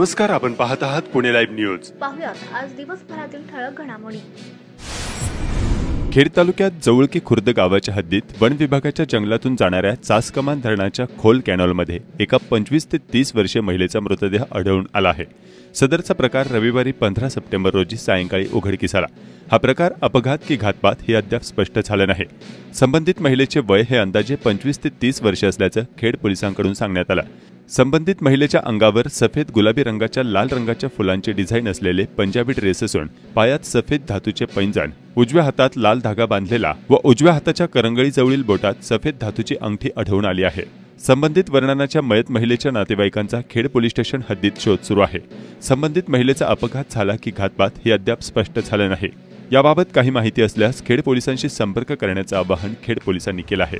नमस्कार, आपण पाहत आहात पुणे लाईव्ह न्यूज। पाहुयात आज दिवसभरातील ठळक घडामोडी। खेड तालुक्यात जवळकी खुर्द गावाच्या हद्दीत वन विभागाच्या जंगलातून जाणाऱ्या चासकमान धरणाच्या खोल कॅनॉलमध्ये एका 25 ते 30 वर्षीय महिलेचा मृतदेह आढळून आला आहे। सदरचा प्रकार रविवारी 15 सप्टेंबर रोजी सायंकाळी उघडकीस आला। हा प्रकार अपघात की घातपात हे अद्याप स्पष्ट झाले नाही। संबंधित महिलेचे वय हे अंदाजे 25 ते 30 वर्षे असल्याचं खेड पोलिसांकडून सांगण्यात आलं। संबंधित महिलेच्या अंगावर सफेद गुलाबी रंगाच्या लाल रंगाच्या फुलांचे डिझाइन असलेले पंजाबी ड्रेस असून पायात सफेद धातूचे पैंजण, उजव्या हातात लाल धागा बांधलेला व उजव्या हाताच्या करंगळीजवळील बोटात सफेद धातूची अंगठी आढळून आली आहे। संबंधित वर्णनाच्या मयत महिलेच्या नातेवाईकांचा खेड पोलीस स्टेशन हद्दीत शोध सुरू आहे। संबंधित महिलेचा अपघात झाला की घातपात हे अद्याप स्पष्ट झाले नाही। याबाबत काही माहिती असल्यास खेड पोलिसांशी संपर्क करण्याचे आवाहन खेड पोलिसांनी केले आहे।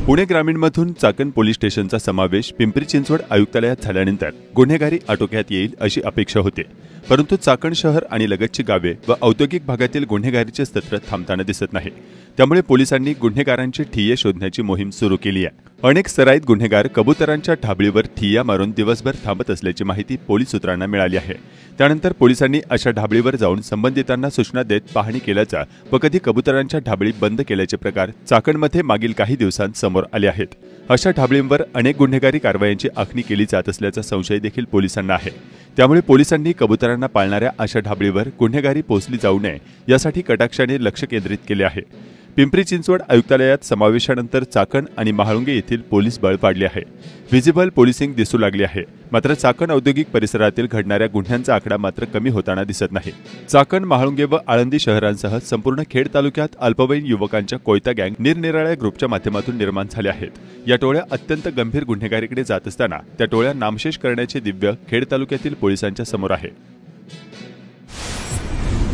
पुणे ग्रामीणमधून चाकण पोलीस स्टेशनचा समावेश पिंपरी चिंचवड आयुक्तालयात झाल्यानंतर गुन्हेगारी आटोक्यात येईल अशी अपेक्षा होती, परंतु चाकण शहर आणि लगतची गावे व औद्योगिक भागातील गुन्हेगारीचे सत्र थांबताना दिसत नाही। त्यामुळे पोलिसांनी गुन्हेगारांची ठिय्ये शोधण्याची मोहीम सुरू केली आहे। अनेक सराईत गुन्हेगार कबुतरांच्या ढाबळीवर ठिय्या मारून दिवसभर थांबत असल्याची माहिती पोलीस सूत्रांना मिळाली आहे। त्यानंतर पोलिसांनी अशा ढाबळीवर जाऊन संबंधितांना सूचना देत पाहणी केल्याचा व कधी कबुतरांच्या ढाबळी बंद केल्याचे प्रकार चाकणमध्ये मागील काही दिवसांत समोर आले आहेत। अशा ढाबळींवर अनेक गुन्हेगारी कारवायांची आखणी केली जात असल्याचा संशय देखील पोलिसांना आहे। त्यामुळे पोलिसांनी कबुतरांना पाळणाऱ्या अशा ढाबळीवर गुन्हेगारी पोहोचली जाऊ नये यासाठी कटाक्षाने लक्ष केंद्रित केले आहे। पिंपरी चिंचवड आयुक्तालयात समावेशानंतर चाकण आणि महाळुंगे येथील पोलीस बळ वाढले आहे। व्हिजिबल पोलिसिंग दिसू लागले आहे। मात्र चाकण औद्योगिक परिसरातील घडणाऱ्या गुन्ह्यांचा आकडा मात्र कमी होताना दिसत नाही। चाकण, महाळुंगे व आळंदी शहरांसह संपूर्ण खेड तालुक्यात अल्पवयीन युवकांच्या कोयता गँग निरनिराळ्या ग्रुपच्या माध्यमातून निर्माण झाल्या आहेत। या टोळ्या अत्यंत गंभीर गुन्हेगारीकडे जात असताना त्या टोळ्या नामशेष करण्याचे दिव्य खेड तालुक्यातील पोलिसांच्या समोर आहे।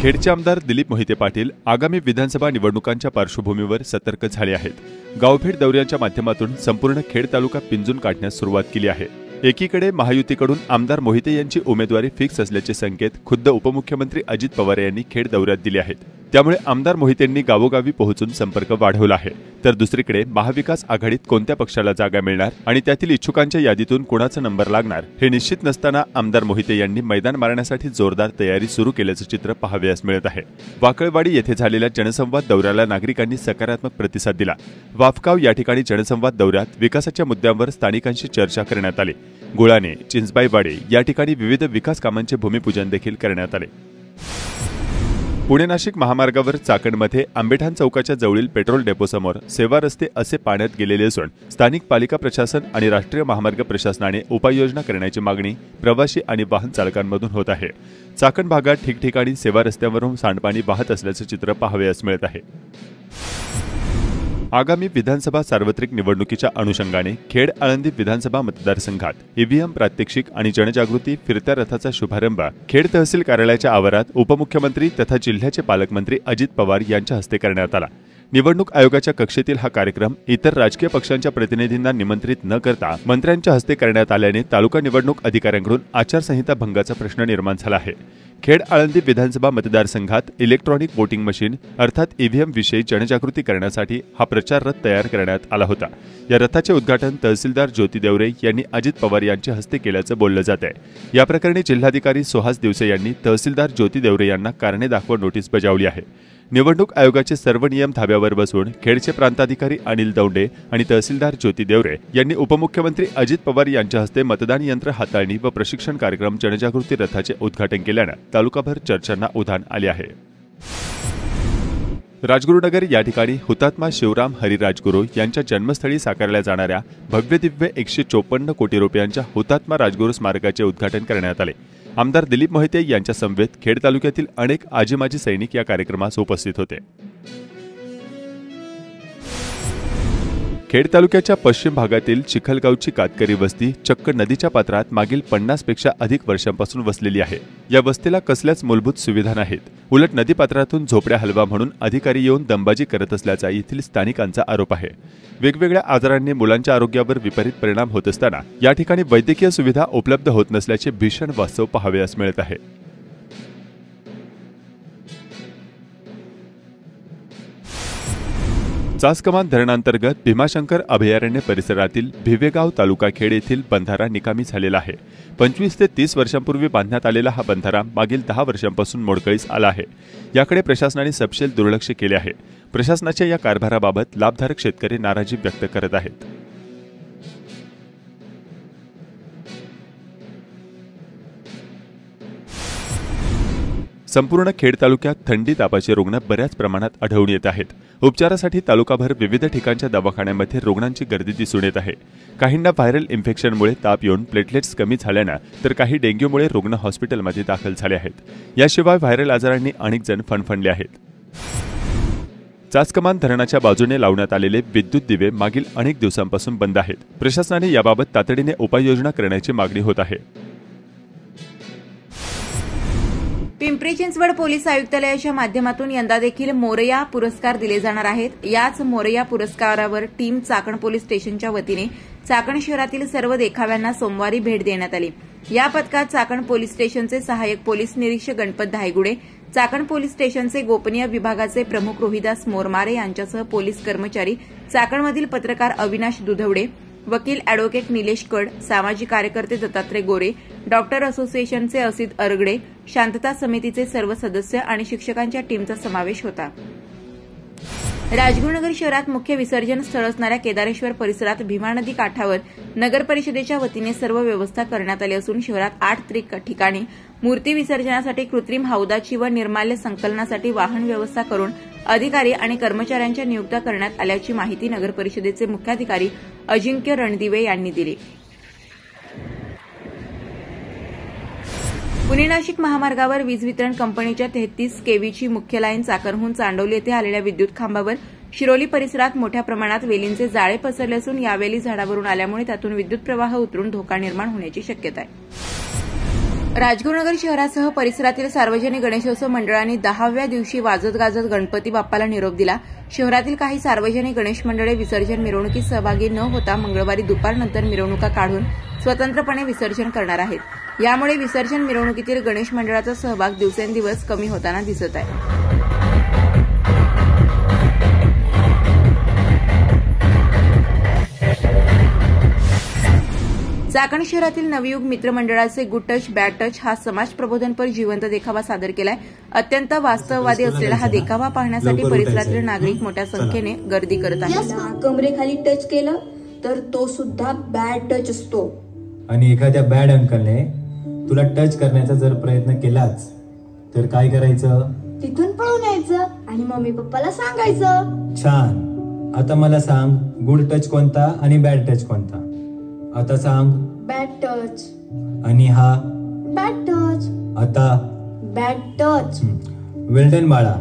खेडचे आमदार दिलीप मोहिते पाटील आगामी विधानसभा निवडणुकांच्या पार्श्वभूमीवर सतर्क झाले आहेत। गावभेट दौऱ्यांच्या माध्यमातून संपूर्ण खेड तालुका पिंजून काढण्यास सुरुवात केली आहे। एकीकडे महायुतीकडून आमदार मोहिते यांची उमेदवारी फिक्स असल्याचे संकेत खुद्द उपमुख्यमंत्री अजित पवार यांनी खेड दौऱ्यात दिले आहेत। त्यामुळे आमदार मोहितेंनी गावोगावी पोहोचून संपर्क वाढवला आहे। तर दुसरीकडे महाविकास आघाडीत कोणत्या पक्षाला जागा मिळणार आणि त्यातील इच्छुकांच्या यादीतून कोणाचा नंबर लागणार हे निश्चित नसताना आमदार मोहिते यांनी मैदान मारण्यासाठी जोरदार तयारी सुरू केल्याचे चित्र पाहावयास मिळत आहे। वाकळवाडी येथे झालेल्या जनसंवाद दौऱ्याला नागरिकांनी सकारात्मक प्रतिसाद दिला। वाफगाव या ठिकाणी जनसंवाद दौऱ्यात विकासाच्या मुद्द्यांवर स्थानिकांशी चर्चा करण्यात आली। गुळाने, चिंचबाईवाडे या ठिकाणी विविध विकास कामांचे भूमिपूजन देखील करण्यात आले। पुणे नाशिक महामार्गावर चाकणमध्ये आंबेठाण चौकाच्या जवळील पेट्रोल डेपोसमोर सेवा रस्ते असे पाण्यात गेलेले असून स्थानिक पालिका प्रशासन आणि राष्ट्रीय महामार्ग प्रशासनाने उपाययोजना करण्याची मागणी प्रवासी आणि वाहन चालकांमधून होत आहे। चाकण भागात ठिकठिकाणी सेवा रस्त्यावरून सांडपाणी वाहत असल्याचे चित्र पाहावयास मिळत आहे। आगामी विधानसभा सार्वत्रिक निवडणुकीच्या अनुषंगाने खेड आळंदी विधानसभा मतदारसंघात ईव्हीएम प्रात्यक्षिक आणि जनजागृती फिरत्या रथाचा शुभारंभ खेड तहसील कार्यालयाच्या आवारात उपमुख्यमंत्री तथा जिल्ह्याचे पालकमंत्री अजित पवार यांच्या हस्ते करण्यात आला। निवडणूक आयोगाच्या कक्षेतील हा कार्यक्रम इतर राजकीय पक्षांच्या प्रतिनिधींना निमंत्रित न करता मंत्र्यांच्या हस्ते करण्यात आल्याने तालुका निवडणूक अधिकाऱ्यांकडून आचारसंहिता भंगाचा प्रश्न निर्माण झाला आहे। खेड आळंदी विधानसभा मतदारसंघात इलेक्ट्रॉनिक वोटिंग मशीन अर्थात ईव्हीएम विषयी जनजागृती करण्यासाठी हा प्रचार रथ तयार करण्यात आला होता। या रथाचे उद्घाटन तहसीलदार ज्योती देवरे यांनी अजित पवार यांच्या हस्ते केल्याचं बोललं जात आहे। या प्रकरणी जिल्हाधिकारी सुहास दिवसे यांनी तहसीलदार ज्योती देवरे यांना कारणे दाखवा नोटीस बजावली आहे। निवडणूक आयोगाचे सर्व नियम धाब्यावर बसवून खेडचे प्रांताधिकारी अनिल दौंडे आणि तहसीलदार ज्योती देवरे यांनी उपमुख्यमंत्री अजित पवार यांच्या हस्ते मतदान यंत्र हाताळणी व प्रशिक्षण कार्यक्रम जनजागृती रथाचे उद्घाटन केल्याने तालुकाभर चर्चांना उधाण आले आहे। राजगुरुनगर या ठिकाणी हुतात्मा शिवराम हरी राजगुरू यांच्या जन्मस्थळी साकारल्या जाणाऱ्या भव्यदिव्य 154 कोटी रुपयांच्या हुतात्मा राजगुरू स्मारकाचे उद्घाटन करण्यात आले। आमदार दिलीप मोहिते यांच्या समवेत खेड तालुक्यातील अनेक आजी माजी सैनिक या कार्यक्रमास उपस्थित होते। खेड तालुक्याच्या पश्चिम भागातील चिखलगावची कातकरी वस्ती चक्क नदीच्या पात्रात मागील 50 पेक्षा अधिक वर्षांपासून वसलेली आहे। या वस्तीला कसल्याच मूलभूत सुविधा नाहीत। उलट नदीपात्रातून झोपड्या हलवा म्हणून अधिकारी येऊन दंबाजी करत असल्याचा येथील स्थानिकांचा आरोप आहे। वेगवेगळ्या आजारांनी मुलांच्या आरोग्यावर विपरीत परिणाम होत असताना या ठिकाणी वैद्यकीय सुविधा उपलब्ध होत नसल्याचे भीषण वास्तव पाहावयास मिळत आहे। चासकमान धरणांतर्गत भीमाशंकर अभयारण्य परिसरातील भिवेगाव तालुका खेड येथील बंधारा निकामी झालेला आहे। 25 ते 30 वर्षांपूर्वी बांधण्यात आलेला हा बंधारा मागील 10 वर्षांपासून मोडकळीस आला आहे। याकडे प्रशासनाने सपशेल दुर्लक्ष केले आहे। प्रशासनाच्या या कारभाराबाबत लाभधारक शेतकरी नाराजी व्यक्त करत आहेत। संपूर्ण खेड तालुक्यात थंडी तापाचे रुग्ण बऱ्याच प्रमाणात आढळून येत आहेत। उपचारासाठी तालुकाभर विविध ठिकाणच्या दवाखान्यांमध्ये रुग्णांची गर्दी दिसून येत आहे। काहींना व्हायरल इन्फेक्शनमुळे ताप येऊन प्लेटलेट्स कमी झाल्यानं तर काही डेंग्यूमुळे रुग्ण हॉस्पिटलमध्ये दाखल झाले आहेत। याशिवाय व्हायरल आजारांनी अनेक जण फणफणले आहेत। चासकमान धरणाच्या बाजूने लावण्यात आलेले विद्युत दिवे मागील अनेक दिवसांपासून बंद आहेत। प्रशासनाने याबाबत तातडीने उपाययोजना करण्याची मागणी होत आहे। पिंपरी चिंचवड पोलीस आयुक्तालयाच्या माध्यमातून यंदा देखील मोरया पुरस्कार दिले जाणार आहेत। याच मोरया पुरस्कारावर टीम चाकण पोलीस स्टेशनच्या वतीने चाकण शहरातील सर्व देखाव्यांना सोमवारी भेट देण्यात आली। या पथकात चाकण पोलीस स्टेशनचे सहाय्यक पोलीस निरीक्षक गणपत धायगुडे, चाकण पोलीस स्टेशनचे गोपनीय विभागाचे प्रमुख रोहिदास मोरमारे यांच्यासह पोलीस कर्मचारी, चाकणमधील पत्रकार अविनाश दुधवडे, वकील ॲडव्होकेट निलेश कड, सामाजिक कार्यकर्ते दत्तात्रय गोरे, डॉक्टर असोसिएशनचे असित अरगडे, शांतता समितीचे सर्व सदस्य आणि शिक्षकांच्या टीमचा समावेश होता। राजगुरुनगर शहरात मुख्य विसर्जन स्थळ असणाऱ्या केदारेश्वर परिसरात भीमा नदी काठावर नगर परिषदेच्या वतीने सर्व व्यवस्था करण्यात आली असून शहरात 8 ठिकाणी मूर्ती विसर्जनासाठी कृत्रिम हौदाची व निर्माल्य संकलनासाठी वाहन व्यवस्था करून अधिकारी आणि कर्मचाऱ्यांच्या नियुक्त्या करण्यात आल्याची माहिती नगर परिषदेचे मुख्याधिकारी अजिंक्य रणदिवे यांनी दिली। पुणे नाशिक महामार्गावर वीज वितरण कंपनीच्या 33 केव्हीची मुख्य लाईन चाकणहून चांडवली येथे आलेल्या विद्युत खांबावर शिरोली परिसरात मोठ्या प्रमाणात वेलींचे जाळे पसरले असून या वेली झाडावरून आल्यामुळे त्यातून विद्युत प्रवाह उतरून धोका निर्माण होण्याची शक्यता आहे। राजगुरुनगर शहरासह परिसरातील सार्वजनिक गणेशोत्सव मंडळांनी 10व्या दिवशी वाजत गाजत गणपती बाप्पाला निरोप दिला। शहरातील काही सार्वजनिक गणेश मंडळे विसर्जन मिरवणुकीत सहभागी न होता मंगळवारी दुपारनंतर मिरवणुका काढून स्वतंत्रपणे विसर्जन करणार आहेत। यामुळे विसर्जन मिरवणुकीतील गणेश मंडळाचा सहभाग दिवसेंदिवस कमी होताना दिसत आहे। चाकण शहरातील नवयुग मित्र मंडळाचे गुड टच बॅड टच हा समाज प्रबोधनपर जिवंत देखावा सादर केलाय। अत्यंत वास्तववादी असलेला हा देखावा पाहण्यासाठी परिसरातील नागरिक मोठ्या संख्येने गर्दी करत आहेत। कमरेखाली टच केलं तर तो सुद्धा बॅड टच असतो आणि एखाद्या बॅड अंकलने तुला टच करण्याचा जर प्रयत्न केलाच तर काय करायचं? तिथून पळून यायचं आणि मम्मी पप्पाला सांगायचं। छान। आता मला सांग, गुड टच कोणता आणि बॅड टच कोणता? आता सांग। Bad touch. आणि हा? Bad touch. आता? Bad touch. वेल डन बाळा।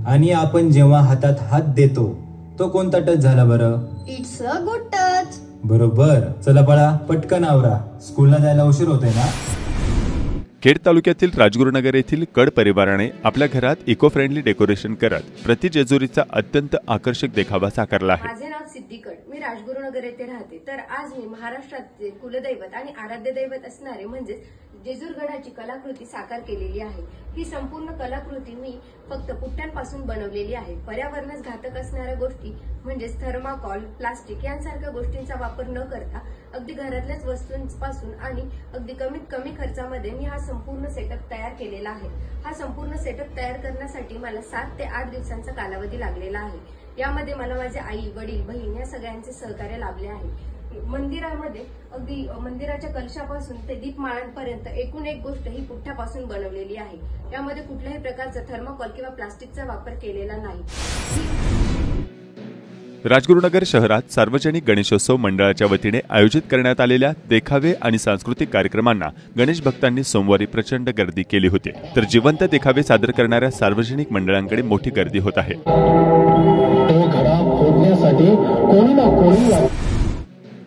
आणि आपण जेव्हा हातात हात देतो तो कोणता टच झाला बरं? It's a good touch. बरोबर। चला बाळा पटकन आवरा, स्कूलला जायला उशीर होतोय ना। खेड तालुक्यातील राजगुरुनगर येथील कड परिवाराने आपल्या घरात इको फ्रेंडली डेकोरेशन करत प्रति जेजुरीचा अत्यंत आकर्षक देखावा साकारला आहे। माझे नाव सिद्धी कड, मी राजगुरुनगर येथे राहते। तर आज मी महाराष्ट्राचे कुलदैवत आणि आराध्य दैवत असणारे म्हणजे जेजूरगडाची कलाकृती साकार केलेली आहे। ही संपूर्ण कलाकृती मी फक्त पुठ्ठ्यांपासून बनवलेली आहे। पर्यावरणास घातक असणाऱ्या गोष्टी म्हणजेच थर्माकॉल, प्लास्टिक यांसारख्या गोष्टींचा वापर न करता अगदी घरातल्याच वस्तूंपासून आणि अगदी कमीत कमी खर्चामध्ये मी हा संपूर्ण सेटअप तयार केलेला आहे। हा संपूर्ण सेटअप तयार करण्यासाठी मला 7 ते 8 दिवसांचा कालावधी लागलेला आहे। यामध्ये मला माझे आई, वडील, बहीण या सगळ्यांचे सहकार्य लाभले आहे। मंदिरामध्ये अगदी मंदिराच्या कलशापासून ते दीपमाळांपर्यंत एकूण एक गोष्ट ही पुठ्ठ्यापासून बनवलेली आहे। यामध्ये कुठल्याही प्रकारचा थर्माकॉल किंवा प्लास्टिकचा वापर केलेला नाही। राजगुरुनगर शहरात सार्वजनिक गणेशोत्सव मंडळाच्या वतीने आयोजित करण्यात आलेल्या देखावे आणि सांस्कृतिक कार्यक्रमांना गणेश भक्तांनी सोमवारी प्रचंड गर्दी केली होती। तर जिवंत देखावे सादर करणाऱ्या सार्वजनिक मंडळांकडे मोठी गर्दी होत आहे।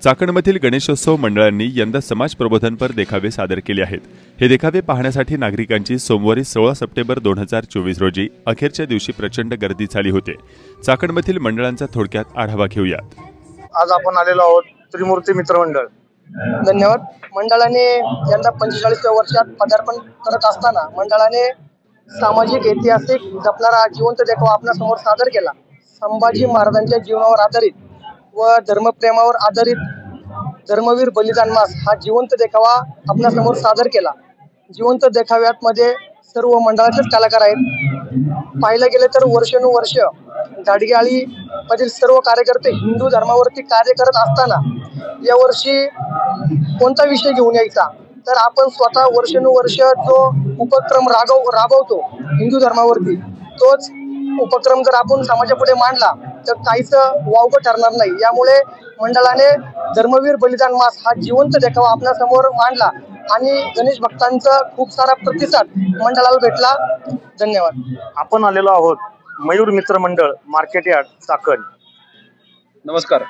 चाकणमधील गणेशोत्सव मंडळांनी यंदा समाज प्रबोधनपर देखावे सादर केले आहेत। हे देखावे पाहण्यासाठी नागरिकांची सोमवारी 16 सप्टेंबर 2024 रोजी अखेरच्या दिवशी प्रचंड गर्दी झाली होती। चाकणमधील मंडळांचा थोडक्यात आढावा घेऊयात। आज आपण आलेलो आहोत त्रिमूर्ती मित्र मंडळ। धन्यवाद। मंडळाने यंदा 45व्या वर्षात पदार्पण करत असताना मंडळाने सामाजिक ऐतिहासिक जपणारा जिवंत देखावा आपल्या समोर सादर केला। संभाजी महाराजांच्या जीवनावर आधारित व धर्मप्रेमावर आधारित धर्मवीर बलिदान मास हा जिवंत देखावा आपणासमोर सादर केला. जिवंत देखाव्यात मध्ये सर्व मंडळाचेच कलाकार आहेत. पाहिलं गेलं तर वर्षानुवर्ष गाडगेआळी मधील सर्व कार्यकर्ते हिंदू धर्मावरती कार्य करत असताना यावर्षी कोणता विषय घेऊन यायचा, तर आपण स्वतः वर्षानुवर्ष जो उपक्रम राबवतो हिंदू धर्मावरती, तोच उपक्रम जर आपण समाजापुढे मांडला तर काहीच वावगं ठरणार नाही. यामुळे मंडळाने धर्मवीर बलिदान मास हा जिवंत देखावा आपल्यासमोर मांडला आणि गणेश भक्तांचा खूप सारा प्रतिसाद मंडळाला भेटला. धन्यवाद. आपण आलेलो आहोत मयूर मित्र मंडळ मार्केट यार्ड चाकण. नमस्कार.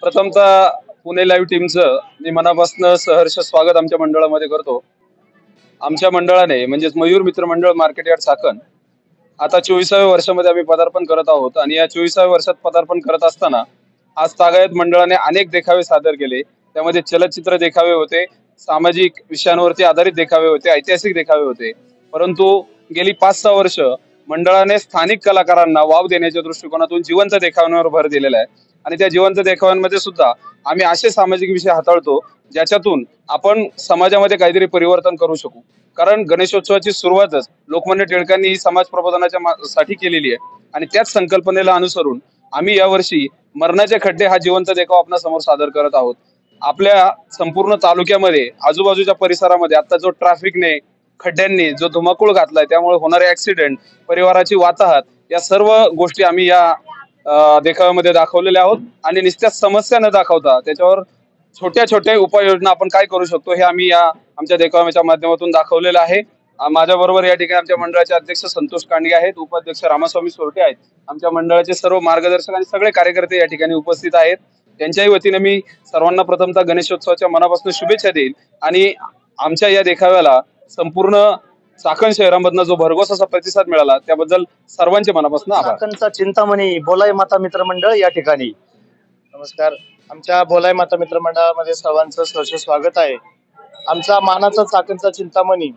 प्रथमतः पुणे लाईव्ह टीमचं मी मनापासून सहर्ष स्वागत आमच्या मंडळामध्ये करतो. आमच्या मंडळाने म्हणजेच मयूर मित्र मंडळ मार्केट यार्ड चाकण आता 24व्या वर्षामध्ये आम्ही पदार्पण करत आहोत आणि या 24व्या वर्षात पदार्पण करत असताना आज तागायत मंडळाने अनेक देखावे सादर केले. त्यामध्ये चलचित्र देखावे होते, सामाजिक विषयांवरती आधारित देखावे होते, ऐतिहासिक देखावे होते. परंतु गेली 5-6 वर्ष मंडळाने स्थानिक कलाकारांना वाव देण्याच्या दृष्टिकोनातून जिवंत देखाव्यांवर भर दिलेला आहे आणि त्या जिवंत देखाव्यांमध्ये सुद्धा आम्ही असे सामाजिक विषय हाताळतो ज्याच्यातून आपण समाजामध्ये काहीतरी परिवर्तन करू शकू. कारण गणेशोत्सवाची सुरुवातच लोकमान्य टिळकांनी ही समाज प्रबोधनाच्या साठी केलेली आहे आणि त्याच संकल्पनेला अनुसरून आम्ही यावर्षी मरणाचे खड्डे हा जिवंत देखावा आपल्या समोर सादर करत आहोत. आपल्या संपूर्ण तालुक्यामध्ये आजूबाजूच्या परिसरामध्ये आता जो ट्रॅफिकने खड्ड्यांनी जो धुमाकूळ घातलाय त्यामुळे होणारे ऍक्सिडेंट, परिवाराची वाताहत, या सर्व गोष्टी आम्ही या देखाव्यामध्ये दाखवलेल्या आहोत आणि नुसत्या समस्या न दाखवता त्याच्यावर छोट्या छोट्या उपाययोजना आपण काय करू शकतो हे आम्ही या आमच्या देखाव्याच्या माध्यमातून दाखवलेलं आहे. माझ्या बरोबर या ठिकाणी आमच्या मंडळाचे अध्यक्ष संतोष कांडगे आहेत, उपाध्यक्ष रामास्वामी सोरटे आहेत, आमच्या मंडळाचे सर्व मार्गदर्शक आणि सगळे कार्यकर्ते या ठिकाणी उपस्थित आहेत. त्यांच्याही वतीने मी सर्वांना प्रथमतः गणेशोत्सवाच्या मनापासून शुभेच्छा देईल आणि आमच्या या देखाव्याला संपूर्ण चाकण शहरामधनं जो भरघोस असा प्रतिसाद मिळाला त्याबद्दल सर्वांचे मनापासून आभार. चाकणचा चिंतामणी बोलाई माता मित्र मंडळ या ठिकाणी. नमस्कार. आमच्या बोलाई माता मित्र मंडळामध्ये सर्वांचं सहर्ष स्वागत आहे. आमचा मानाचा चाकणचा चिंतामणी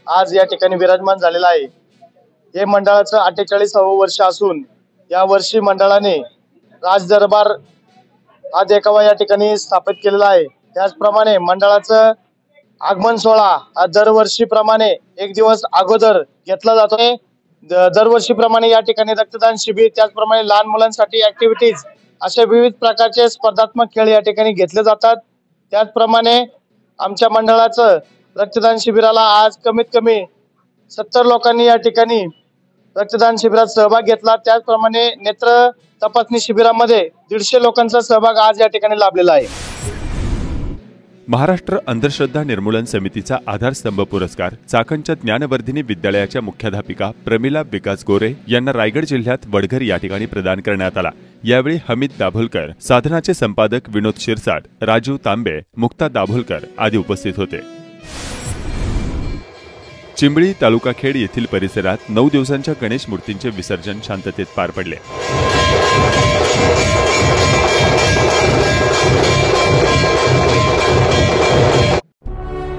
आज या ठिकाणी विराजमान झालेला आहे. हे मंडळाचं 48वे वर्ष असून या वर्षी मंडळाने राज दरबार हा देखावा या ठिकाणी स्थापित केलेला आहे. त्याचप्रमाणे मंडळाचं आगमन सोहळा हा दरवर्षीप्रमाणे एक दिवस अगोदर घेतला जातो. दरवर्षीप्रमाणे या ठिकाणी रक्तदान शिबिर, त्याचप्रमाणे लहान मुलांसाठी ऍक्टिव्हिटीज असे विविध प्रकारचे स्पर्धात्मक खेळ या ठिकाणी घेतले जातात. त्याचप्रमाणे आमच्या मंडळाचं रक्तदान शिबिराला आज कमीत कमी 70 लोकांनी या ठिकाणी रक्तदान शिबिरात सहभाग घेतला. त्याचप्रमाणे नेत्र तपासणी शिबिरामध्ये 150 लोकांचा सहभाग आज या ठिकाणी लाभलेला आहे. महाराष्ट्र अंधश्रद्धा निर्मूलन समितीचा आधारस्तंभ पुरस्कार चाकणच्या ज्ञानवर्धिनी विद्यालयाच्या मुख्याध्यापिका प्रमिला विकास गोरे यांना रायगड जिल्ह्यात वडघर या ठिकाणी प्रदान करण्यात आला. यावेळी हमीद दाभोलकर, साधनाचे संपादक विनोद शिरसाट, राजू तांबे, मुक्ता दाभोलकर आदी उपस्थित होते. चिंबळी तालुका खेड येथील परिसरात 9 दिवसांच्या गणेश मूर्तींचे विसर्जन शांततेत पार पडले.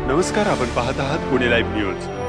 नमस्कार, आपण पाहत आहात पुणे लाईव्ह न्यूज.